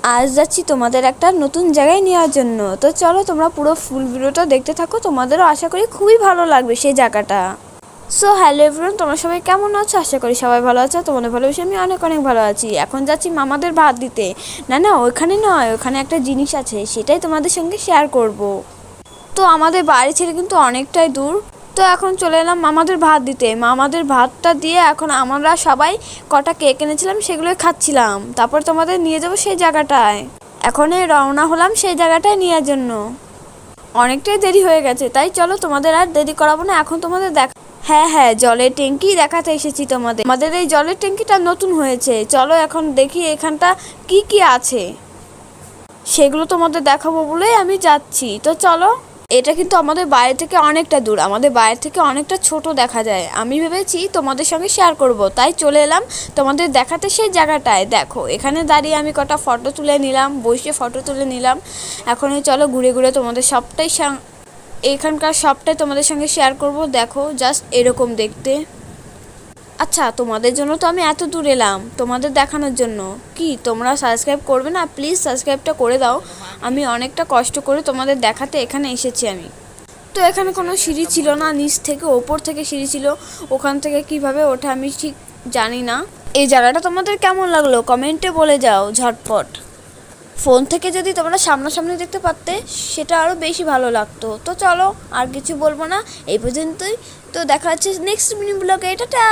আজ যাচ্ছি তোমাদের একটা নতুন জায়গায় নেওয়ার জন্য। তো চলো তোমরা পুরো ফুল ভিডিওটা দেখতে থাকো, তোমাদেরও আশা করি খুবই ভালো লাগবে সেই জায়গাটা। সো হ্যালো এভরিওয়ান, তোমরা সবাই কেমন আছো? আশা করি সবাই ভালো আছো। তোমাদের ভালোবেসে আমি অনেক অনেক ভালো আছি। এখন যাচ্ছি মামাদের ভাত দিতে। না না, ওইখানে নয়, ওখানে একটা জিনিস আছে, সেটাই তোমাদের সঙ্গে শেয়ার করব। তো আমাদের বাড়ি ছেড়ে কিন্তু অনেকটাই দূর। তো এখন চলে এলাম মামাদের ভাত দিতে। মামাদের ভাতটা দিয়ে এখন আমরা সবাই কটা কেক এনেছিলাম, সেগুলোই খাচ্ছিলাম। তারপর তোমাদের নিয়ে যাবো সেই জায়গাটায়। এখনই রওনা হলাম সেই জায়গাটায় নেওয়ার জন্য। অনেকটাই দেরি হয়ে গেছে, তাই চলো তোমাদের আর দেরি করাবো না, এখন তোমাদের হ্যাঁ হ্যাঁ, জলের ট্যাঙ্কি দেখাতে এসেছি তোমাদের। আমাদের এই জলের ট্যাঙ্কিটা নতুন হয়েছে, চলো এখন দেখি এখানটা কি কি আছে, সেগুলো তোমাদের দেখাবো বলেই আমি যাচ্ছি। তো চলো। এটা কিন্তু আমাদের বাইরে থেকে অনেকটা দূর, আমাদের বাইরে থেকে অনেকটা ছোট দেখা যায়। আমি ভেবেছি তোমাদের সঙ্গে শেয়ার করব, তাই চলে এলাম তোমাদের দেখাতে সেই জায়গাটায়। দেখো এখানে দাঁড়িয়ে আমি কটা ফটো তুলে নিলাম, বসে ফটো তুলে নিলাম। এখনই চলো ঘুরে ঘুরে তোমাদের এখানকার সবটাই তোমাদের সঙ্গে শেয়ার করব। দেখো জাস্ট এরকম দেখতে। আচ্ছা, তোমাদের জন্য তো আমি এত দূর এলাম তোমাদের দেখানোর জন্য। কি তোমরা সাবস্ক্রাইব করবে না? প্লিজ সাবস্ক্রাইবটা করে দাও। আমি অনেকটা কষ্ট করে তোমাদের দেখাতে এখানে এসেছি আমি। তো এখানে কোনো সিঁড়ি ছিল না, নিচ থেকে ওপর থেকে সিঁড়ি ছিল। ওখান থেকে কিভাবে ওঠে আমি ঠিক জানি না। এই জায়গাটা তোমাদের কেমন লাগলো কমেন্টে বলে যাও ঝটপট। ফোন থেকে যদি তোমরা সামনাসামনি দেখতে পারতে সেটা আরও বেশি ভালো লাগতো। তো চলো আর কিছু বলবো না, এই পর্যন্তই। তো দেখা হচ্ছে নেক্সট মিনি ব্লগে। টাটা।